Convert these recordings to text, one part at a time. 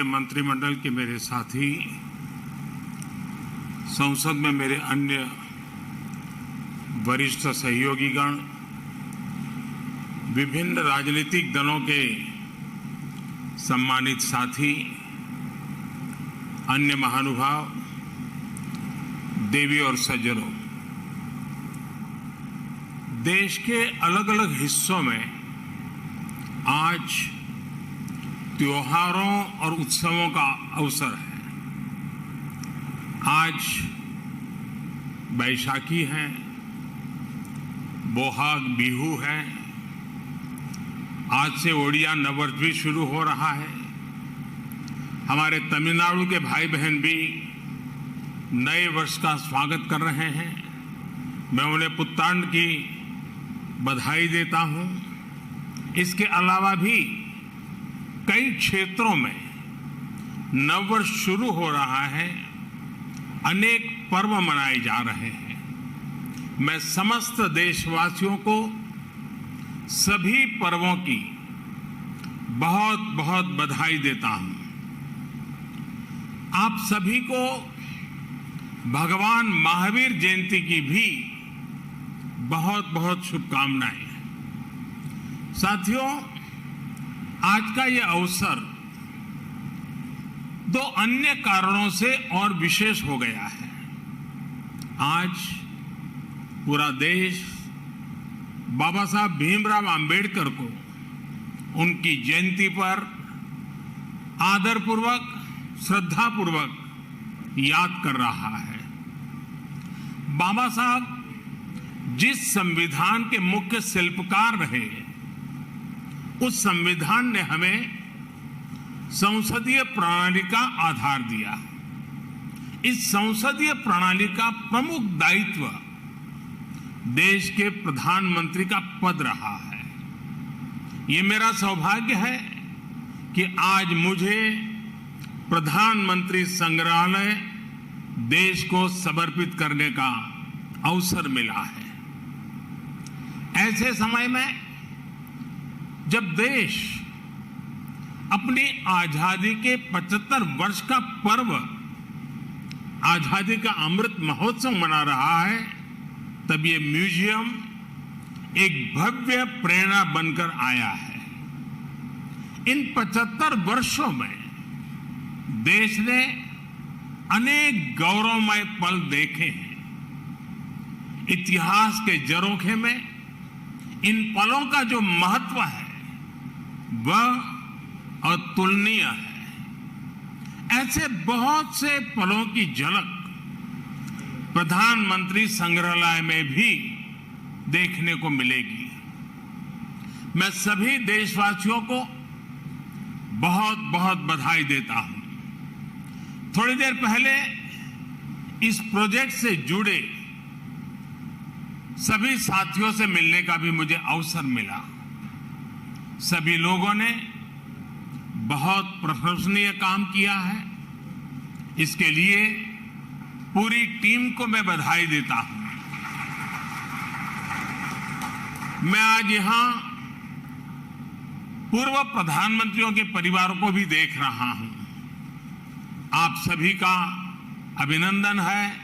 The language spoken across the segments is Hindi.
केंद्रीय मंत्रिमंडल के मेरे साथी, संसद में मेरे अन्य वरिष्ठ सहयोगीगण, विभिन्न राजनीतिक दलों के सम्मानित साथी, अन्य महानुभाव, देवी और सज्जनों, देश के अलग अलग हिस्सों में आज त्योहारों और उत्सवों का अवसर है। आज बैसाखी है, बोहाग बिहू है, आज से ओडिया नववर्ष भी शुरू हो रहा है। हमारे तमिलनाडु के भाई बहन भी नए वर्ष का स्वागत कर रहे हैं। मैं उन्हें पुत्तांड की बधाई देता हूं। इसके अलावा भी कई क्षेत्रों में नववर्ष शुरू हो रहा है, अनेक पर्व मनाए जा रहे हैं। मैं समस्त देशवासियों को सभी पर्वों की बहुत बहुत बधाई देता हूं। आप सभी को भगवान महावीर जयंती की भी बहुत बहुत शुभकामनाएं। साथियों, आज का यह अवसर दो अन्य कारणों से और विशेष हो गया है। आज पूरा देश बाबा साहब भीमराव अंबेडकर को उनकी जयंती पर आदरपूर्वक, श्रद्धापूर्वक याद कर रहा है। बाबा साहब जिस संविधान के मुख्य शिल्पकार रहे, उस संविधान ने हमें संसदीय प्रणाली का आधार दिया। इस संसदीय प्रणाली का प्रमुख दायित्व देश के प्रधानमंत्री का पद रहा है। ये मेरा सौभाग्य है कि आज मुझे प्रधानमंत्री संग्रहालय देश को समर्पित करने का अवसर मिला है। ऐसे समय में जब देश अपनी आजादी के 75 वर्ष का पर्व, आजादी का अमृत महोत्सव मना रहा है, तब ये म्यूजियम एक भव्य प्रेरणा बनकर आया है। इन 75 वर्षों में देश ने अनेक गौरवमय पल देखे हैं। इतिहास के झरोखे में इन पलों का जो महत्व है वह अतुलनीय है। ऐसे बहुत से पलों की झलक प्रधानमंत्री संग्रहालय में भी देखने को मिलेगी। मैं सभी देशवासियों को बहुत बहुत बधाई देता हूं। थोड़ी देर पहले इस प्रोजेक्ट से जुड़े सभी साथियों से मिलने का भी मुझे अवसर मिला। सभी लोगों ने बहुत प्रशंसनीय काम किया है। इसके लिए पूरी टीम को मैं बधाई देता हूं। मैं आज यहां पूर्व प्रधानमंत्रियों के परिवारों को भी देख रहा हूं। आप सभी का अभिनंदन है,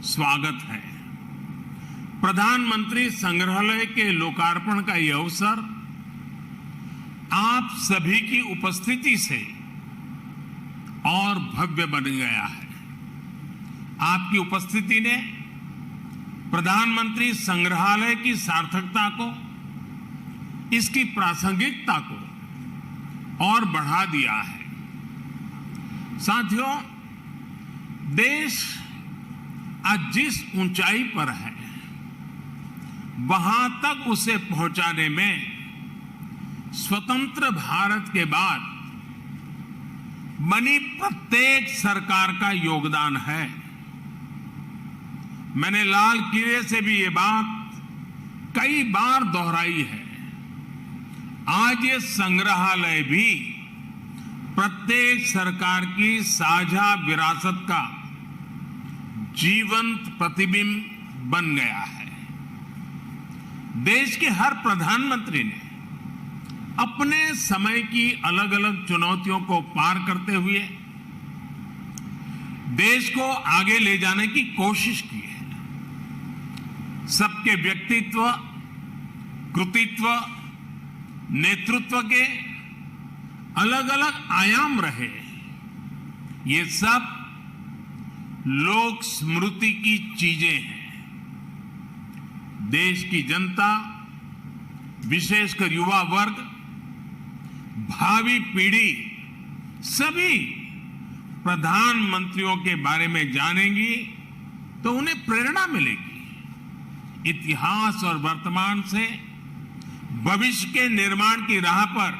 स्वागत है। प्रधानमंत्री संग्रहालय के लोकार्पण का यह अवसर आप सभी की उपस्थिति से और भव्य बन गया है। आपकी उपस्थिति ने प्रधानमंत्री संग्रहालय की सार्थकता को, इसकी प्रासंगिकता को और बढ़ा दिया है। साथियों, देश आज जिस ऊंचाई पर है, वहां तक उसे पहुंचाने में स्वतंत्र भारत के बाद बनी प्रत्येक सरकार का योगदान है। मैंने लाल किले से भी ये बात कई बार दोहराई है। आज ये संग्रहालय भी प्रत्येक सरकार की साझा विरासत का जीवंत प्रतिबिंब बन गया है। देश के हर प्रधानमंत्री ने अपने समय की अलग अलग चुनौतियों को पार करते हुए देश को आगे ले जाने की कोशिश की है। सबके व्यक्तित्व, कृतित्व, नेतृत्व के अलग अलग आयाम रहे। ये सब लोक स्मृति की चीजें हैं। देश की जनता, विशेषकर युवा वर्ग, भावी पीढ़ी सभी प्रधानमंत्रियों के बारे में जानेंगी तो उन्हें प्रेरणा मिलेगी। इतिहास और वर्तमान से भविष्य के निर्माण की राह पर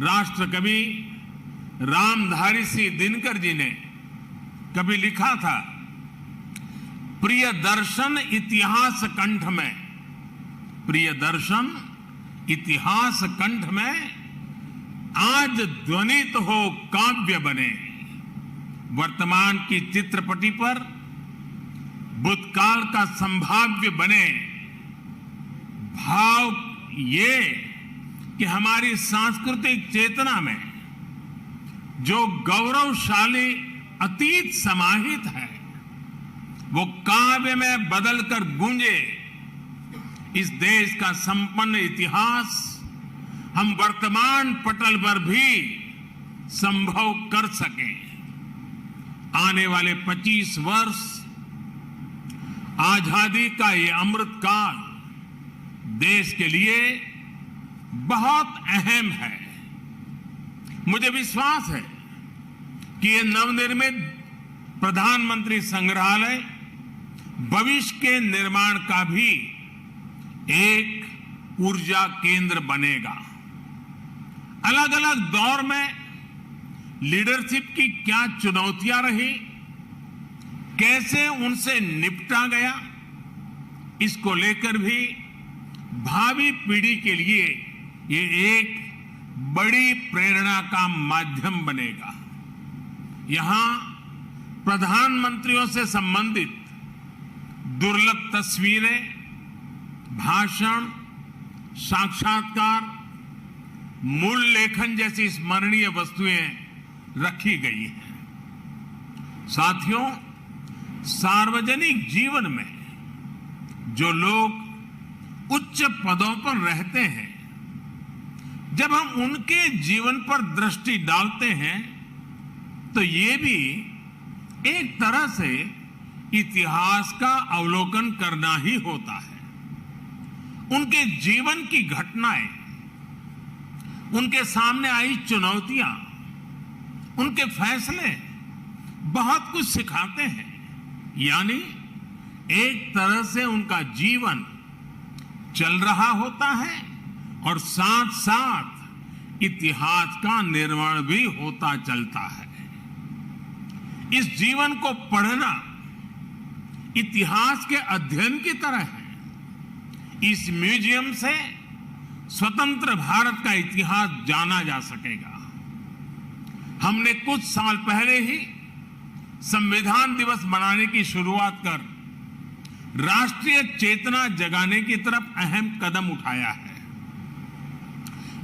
राष्ट्र कवि रामधारी सिंह दिनकर जी ने कभी लिखा था, प्रिय दर्शन इतिहास कंठ में, प्रिय दर्शन इतिहास कंठ में, आज ध्वनित हो काव्य बने। वर्तमान की चित्रपटी पर भूतकाल का संभाव्य बने। भाव ये कि हमारी सांस्कृतिक चेतना में जो गौरवशाली अतीत समाहित है वो काव्य में बदलकर गूंजे। इस देश का संपन्न इतिहास हम वर्तमान पटल पर भी संभव कर सकें। आने वाले 25 वर्ष आजादी का ये अमृत काल देश के लिए बहुत अहम है। मुझे विश्वास है कि ये नवनिर्मित प्रधानमंत्री संग्रहालय भविष्य के निर्माण का भी एक ऊर्जा केंद्र बनेगा। अलग अलग दौर में लीडरशिप की क्या चुनौतियां रही, कैसे उनसे निपटा गया, इसको लेकर भी भावी पीढ़ी के लिए ये एक बड़ी प्रेरणा का माध्यम बनेगा। यहां प्रधानमंत्रियों से संबंधित दुर्लभ तस्वीरें, भाषण, साक्षात्कार, मूल लेखन जैसी स्मरणीय वस्तुएं रखी गई हैं। साथियों, सार्वजनिक जीवन में जो लोग उच्च पदों पर रहते हैं, जब हम उनके जीवन पर दृष्टि डालते हैं तो ये भी एक तरह से इतिहास का अवलोकन करना ही होता है। उनके जीवन की घटनाएं, उनके सामने आई चुनौतियां, उनके फैसले बहुत कुछ सिखाते हैं। यानी एक तरह से उनका जीवन चल रहा होता है और साथ साथ इतिहास का निर्माण भी होता चलता है। इस जीवन को पढ़ना इतिहास के अध्ययन की तरह है। इस म्यूजियम से स्वतंत्र भारत का इतिहास जाना जा सकेगा। हमने कुछ साल पहले ही संविधान दिवस मनाने की शुरुआत कर राष्ट्रीय चेतना जगाने की तरफ अहम कदम उठाया है।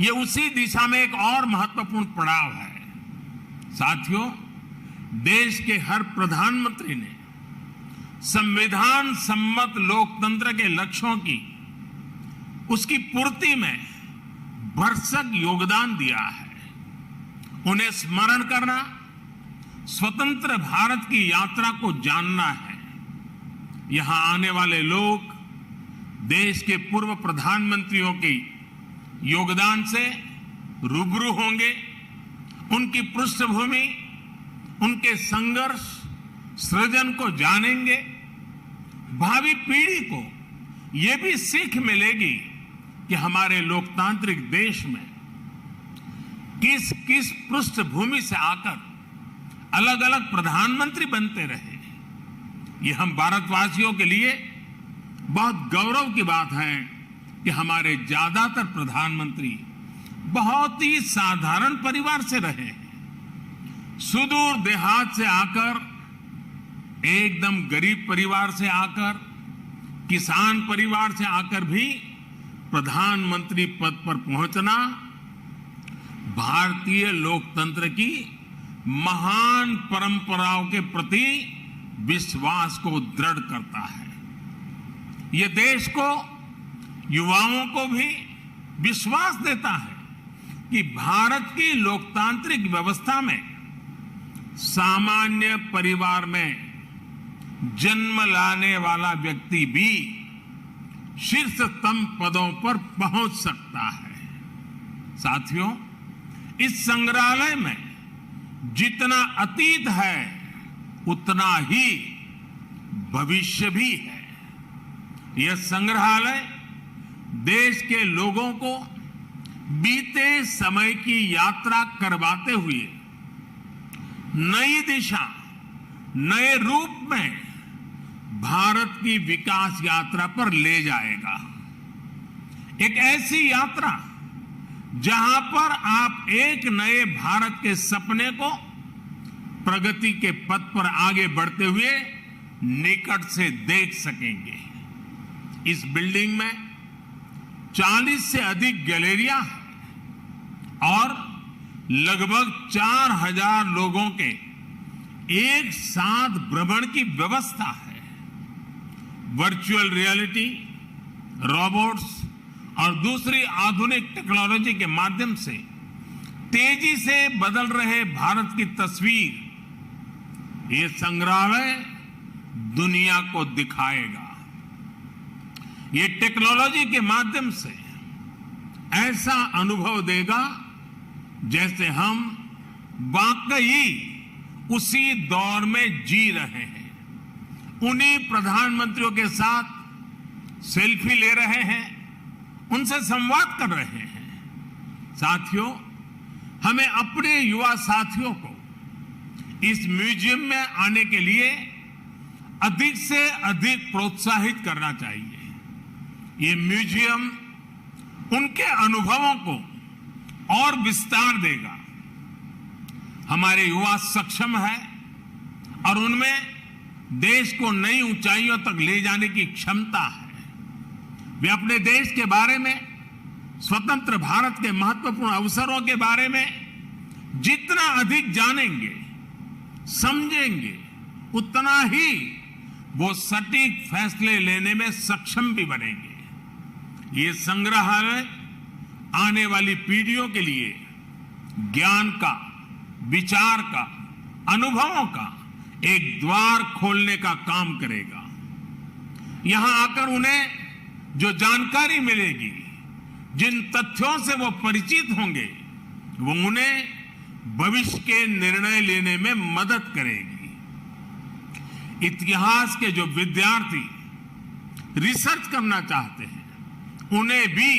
ये उसी दिशा में एक और महत्वपूर्ण पड़ाव है। साथियों, देश के हर प्रधानमंत्री ने संविधान सम्मत लोकतंत्र के लक्ष्यों की, उसकी पूर्ति में भरसक योगदान दिया है। उन्हें स्मरण करना, स्वतंत्र भारत की यात्रा को जानना है। यहां आने वाले लोग देश के पूर्व प्रधानमंत्रियों के योगदान से रूबरू होंगे। उनकी पृष्ठभूमि, उनके संघर्ष, सृजन को जानेंगे। भावी पीढ़ी को यह भी सीख मिलेगी कि हमारे लोकतांत्रिक देश में किस किस पृष्ठभूमि से आकर अलग अलग प्रधानमंत्री बनते रहे। ये हम भारतवासियों के लिए बहुत गौरव की बात है कि हमारे ज्यादातर प्रधानमंत्री बहुत ही साधारण परिवार से रहे हैं। सुदूर देहात से आकर, एकदम गरीब परिवार से आकर, किसान परिवार से आकर भी प्रधानमंत्री पद पर पहुंचना भारतीय लोकतंत्र की महान परंपराओं के प्रति विश्वास को दृढ़ करता है। ये देश को, युवाओं को भी विश्वास देता है कि भारत की लोकतांत्रिक व्यवस्था में सामान्य परिवार में जन्म लाने वाला व्यक्ति भी शीर्षतम पदों पर पहुंच सकता है। साथियों, इस संग्रहालय में जितना अतीत है उतना ही भविष्य भी है। यह संग्रहालय देश के लोगों को बीते समय की यात्रा करवाते हुए नई दिशा, नए रूप में भारत की विकास यात्रा पर ले जाएगा। एक ऐसी यात्रा जहां पर आप एक नए भारत के सपने को प्रगति के पथ पर आगे बढ़ते हुए निकट से देख सकेंगे। इस बिल्डिंग में 40 से अधिक गैलरियां हैं और लगभग 4000 लोगों के एक साथ भ्रमण की व्यवस्था है। वर्चुअल रियलिटी, रोबोट्स और दूसरी आधुनिक टेक्नोलॉजी के माध्यम से तेजी से बदल रहे भारत की तस्वीर ये संग्रहालय दुनिया को दिखाएगा। ये टेक्नोलॉजी के माध्यम से ऐसा अनुभव देगा जैसे हम वाकई उसी दौर में जी रहे हैं। उन्हीं प्रधानमंत्रियों के साथ सेल्फी ले रहे हैं, उनसे संवाद कर रहे हैं। साथियों, हमें अपने युवा साथियों को इस म्यूजियम में आने के लिए अधिक से अधिक प्रोत्साहित करना चाहिए। ये म्यूजियम उनके अनुभवों को और विस्तार देगा। हमारे युवा सक्षम है और उनमें देश को नई ऊंचाइयों तक ले जाने की क्षमता है। वे अपने देश के बारे में, स्वतंत्र भारत के महत्वपूर्ण अवसरों के बारे में जितना अधिक जानेंगे, समझेंगे, उतना ही वो सटीक फैसले लेने में सक्षम भी बनेंगे। ये संग्रहालय आने वाली पीढ़ियों के लिए ज्ञान का, विचार का, अनुभवों का एक द्वार खोलने का काम करेगा। यहां आकर उन्हें जो जानकारी मिलेगी, जिन तथ्यों से वो परिचित होंगे, वो उन्हें भविष्य के निर्णय लेने में मदद करेगी। इतिहास के जो विद्यार्थी रिसर्च करना चाहते हैं, उन्हें भी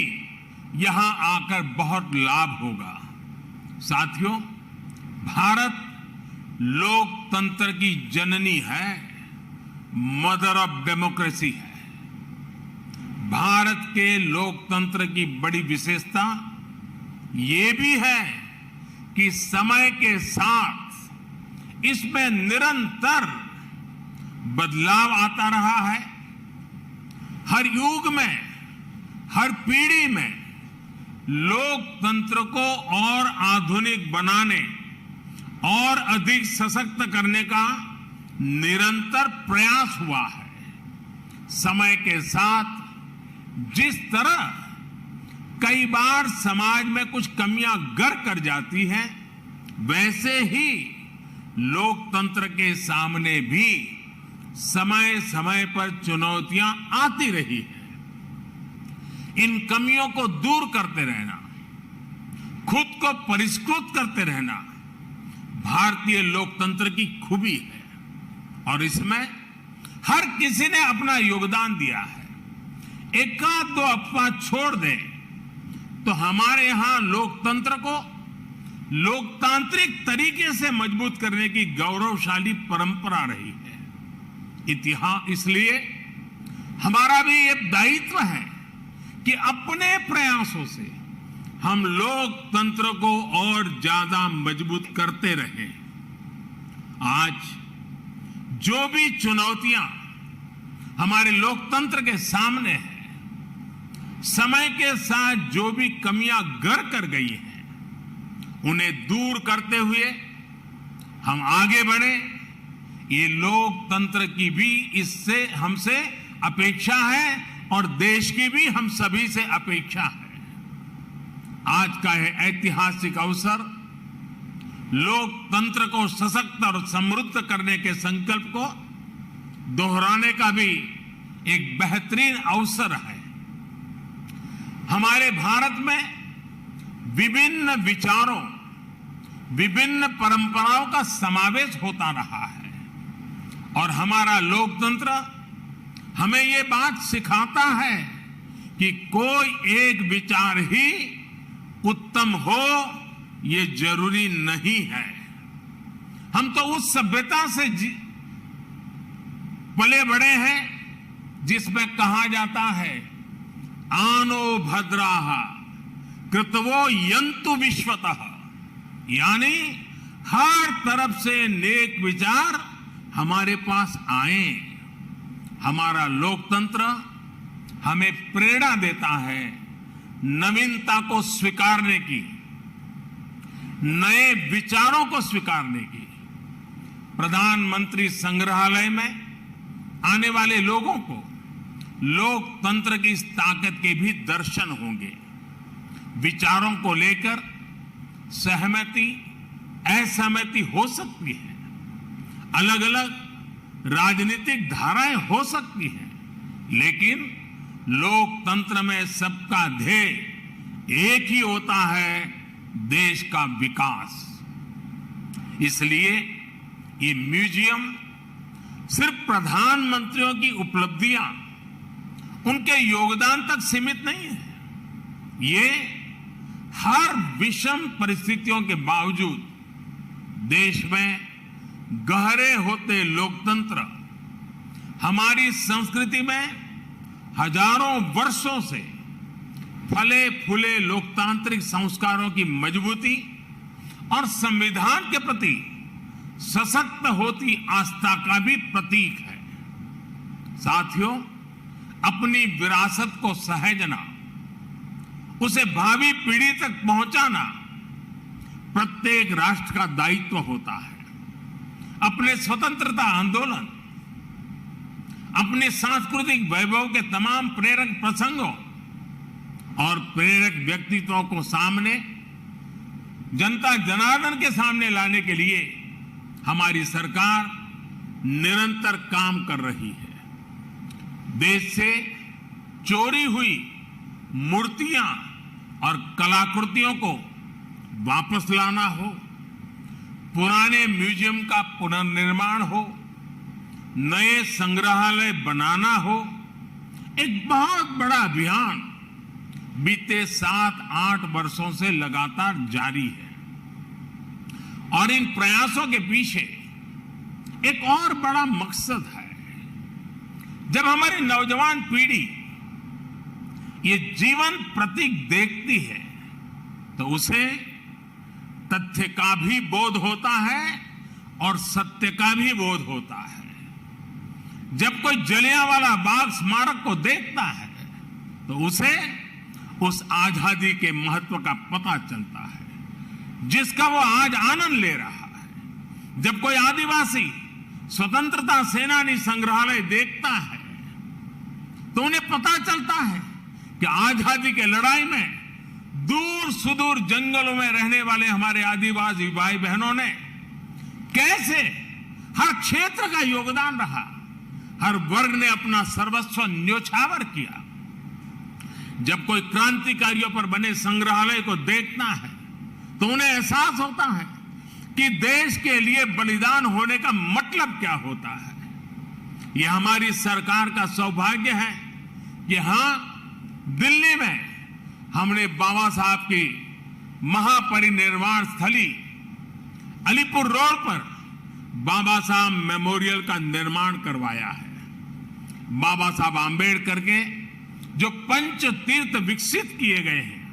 यहां आकर बहुत लाभ होगा। साथियों, भारत लोकतंत्र की जननी है, मदर ऑफ डेमोक्रेसी है। भारत के लोकतंत्र की बड़ी विशेषता ये भी है कि समय के साथ इसमें निरंतर बदलाव आता रहा है। हर युग में, हर पीढ़ी में लोकतंत्र को और आधुनिक बनाने और अधिक सशक्त करने का निरंतर प्रयास हुआ है। समय के साथ जिस तरह कई बार समाज में कुछ कमियां गर कर जाती हैं, वैसे ही लोकतंत्र के सामने भी समय समय पर चुनौतियां आती रही हैं। इन कमियों को दूर करते रहना, खुद को परिष्कृत करते रहना भारतीय लोकतंत्र की खूबी है और इसमें हर किसी ने अपना योगदान दिया है। एकाध दो अफवाह छोड़ दें तो हमारे यहां लोकतंत्र को लोकतांत्रिक तरीके से मजबूत करने की गौरवशाली परंपरा रही है। इतिहास, इसलिए हमारा भी ये दायित्व है कि अपने प्रयासों से हम लोकतंत्र को और ज्यादा मजबूत करते रहें। आज जो भी चुनौतियां हमारे लोकतंत्र के सामने हैं, समय के साथ जो भी कमियां घर कर गई हैं, उन्हें दूर करते हुए हम आगे बढ़े। ये लोकतंत्र की भी इससे हमसे अपेक्षा है और देश की भी हम सभी से अपेक्षा है। आज का यह ऐतिहासिक अवसर लोकतंत्र को सशक्त और समृद्ध करने के संकल्प को दोहराने का भी एक बेहतरीन अवसर है। हमारे भारत में विभिन्न विचारों, विभिन्न परंपराओं का समावेश होता रहा है और हमारा लोकतंत्र हमें ये बात सिखाता है कि कोई एक विचार ही उत्तम हो ये जरूरी नहीं है। हम तो उस सभ्यता से पले बड़े हैं जिसमें कहा जाता है आनो भद्राः कृतवो यन्तु विश्वतः, यानी हर तरफ से नेक विचार हमारे पास आए। हमारा लोकतंत्र हमें प्रेरणा देता है नवीनता को स्वीकारने की, नए विचारों को स्वीकारने की। प्रधानमंत्री संग्रहालय में आने वाले लोगों को लोकतंत्र की इस ताकत के भी दर्शन होंगे। विचारों को लेकर सहमति, असहमति हो सकती है, अलग अलग राजनीतिक धाराएं हो सकती हैं, लेकिन लोकतंत्र में सबका ध्येय एक ही होता है, देश का विकास। इसलिए ये म्यूजियम सिर्फ प्रधानमंत्रियों की उपलब्धियां, उनके योगदान तक सीमित नहीं है। ये हर विषम परिस्थितियों के बावजूद देश में गहरे होते लोकतंत्र, हमारी संस्कृति में हजारों वर्षों से फले फूले लोकतांत्रिक संस्कारों की मजबूती और संविधान के प्रति सशक्त होती आस्था का भी प्रतीक है। साथियों, अपनी विरासत को सहेजना, उसे भावी पीढ़ी तक पहुंचाना प्रत्येक राष्ट्र का दायित्व होता है। अपने स्वतंत्रता आंदोलन, अपने सांस्कृतिक वैभव के तमाम प्रेरक प्रसंगों और प्रेरक व्यक्तित्वों को सामने, जनता जनार्दन के सामने लाने के लिए हमारी सरकार निरंतर काम कर रही है। देश से चोरी हुई मूर्तियां और कलाकृतियों को वापस लाना हो, पुराने म्यूजियम का पुनर्निर्माण हो, नए संग्रहालय बनाना हो, एक बहुत बड़ा अभियान बीते 7-8 वर्षों से लगातार जारी है। और इन प्रयासों के पीछे एक और बड़ा मकसद है। जब हमारी नौजवान पीढ़ी ये जीवन प्रतीक देखती है तो उसे तथ्य का भी बोध होता है और सत्य का भी बोध होता है। जब कोई जलियांवाला बाग स्मारक को देखता है तो उसे उस आजादी के महत्व का पता चलता है जिसका वो आज आनंद ले रहा है। जब कोई आदिवासी स्वतंत्रता सेनानी संग्रहालय देखता है तो उन्हें पता चलता है कि आजादी के लड़ाई में दूर सुदूर जंगलों में रहने वाले हमारे आदिवासी भाई बहनों ने कैसे हर क्षेत्र का योगदान रहा, हर वर्ग ने अपना सर्वस्व न्योछावर किया। जब कोई क्रांतिकारियों पर बने संग्रहालय को देखता है तो उन्हें एहसास होता है कि देश के लिए बलिदान होने का मतलब क्या होता है। यह हमारी सरकार का सौभाग्य है कि हां, दिल्ली में हमने बाबा साहब की महापरिनिर्वाण स्थली अलीपुर रोड पर बाबा साहब मेमोरियल का निर्माण करवाया है। बाबा साहब आंबेडकर के जो पंच तीर्थ विकसित किए गए हैं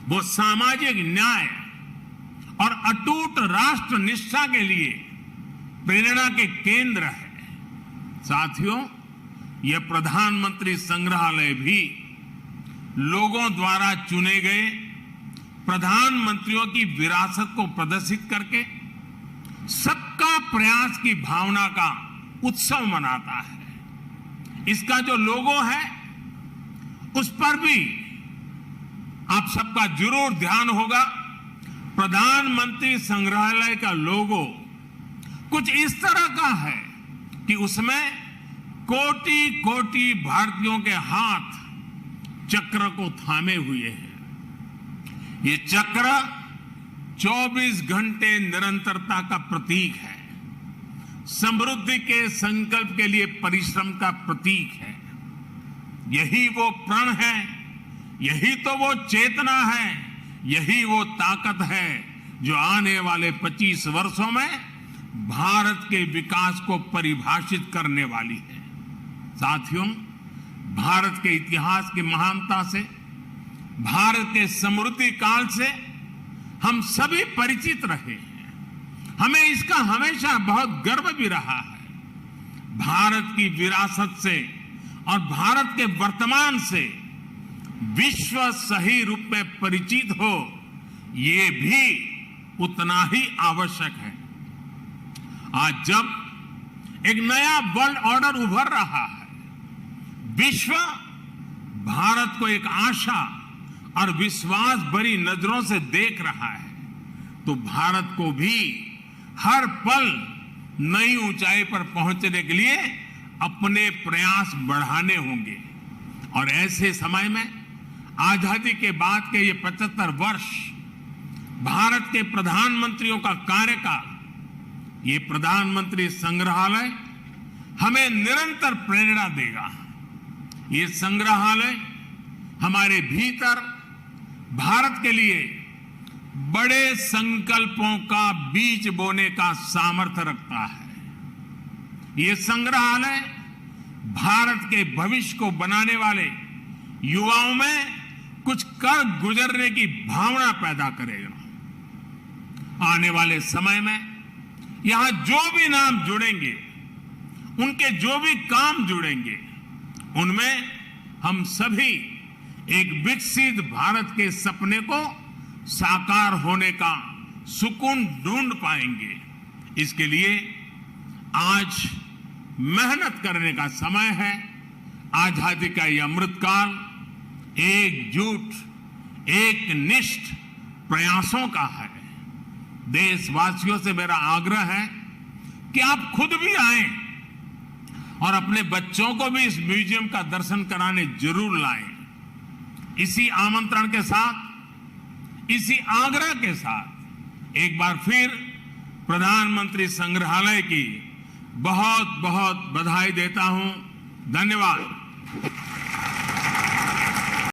वो सामाजिक न्याय और अटूट राष्ट्र निष्ठा के लिए प्रेरणा के केंद्र है। साथियों, यह प्रधानमंत्री संग्रहालय भी लोगों द्वारा चुने गए प्रधानमंत्रियों की विरासत को प्रदर्शित करके सबका प्रयास की भावना का उत्सव मनाता है। इसका जो लोगो है उस पर भी आप सबका जरूर ध्यान होगा। प्रधानमंत्री संग्रहालय का लोगो कुछ इस तरह का है कि उसमें कोटि कोटि भारतीयों के हाथ चक्र को थामे हुए हैं। ये चक्र 24 घंटे निरंतरता का प्रतीक है, समृद्धि के संकल्प के लिए परिश्रम का प्रतीक है। यही वो प्रण है, यही तो वो चेतना है, यही वो ताकत है जो आने वाले 25 वर्षों में भारत के विकास को परिभाषित करने वाली है। साथियों, भारत के इतिहास की महानता से, भारत के समृद्धि काल से हम सभी परिचित रहे हैं। हमें इसका हमेशा बहुत गर्व भी रहा है। भारत की विरासत से और भारत के वर्तमान से विश्व सही रूप में परिचित हो, ये भी उतना ही आवश्यक है। आज जब एक नया वर्ल्ड ऑर्डर उभर रहा है, विश्व भारत को एक आशा और विश्वास भरी नजरों से देख रहा है, तो भारत को भी हर पल नई ऊंचाई पर पहुंचने के लिए अपने प्रयास बढ़ाने होंगे। और ऐसे समय में आजादी के बाद के ये 75 वर्ष भारत के प्रधानमंत्रियों का कार्यकाल, ये प्रधानमंत्री संग्रहालय हमें निरंतर प्रेरणा देगा। ये संग्रहालय हमारे भीतर भारत के लिए बड़े संकल्पों का बीज बोने का सामर्थ्य रखता है। ये संग्रहालय भारत के भविष्य को बनाने वाले युवाओं में कुछ कर गुजरने की भावना पैदा करेगा। आने वाले समय में यहां जो भी नाम जुड़ेंगे, उनके जो भी काम जुड़ेंगे, उनमें हम सभी एक विकसित भारत के सपने को साकार होने का सुकून ढूंढ पाएंगे। इसके लिए आज मेहनत करने का समय है। आजादी का यह अमृतकाल एकजुट, एक निष्ठ प्रयासों का है। देशवासियों से मेरा आग्रह है कि आप खुद भी आएं और अपने बच्चों को भी इस म्यूजियम का दर्शन कराने जरूर लाएं। इसी आमंत्रण के साथ, इसी आग्रह के साथ एक बार फिर प्रधानमंत्री संग्रहालय की बहुत बहुत बधाई देता हूं। धन्यवाद।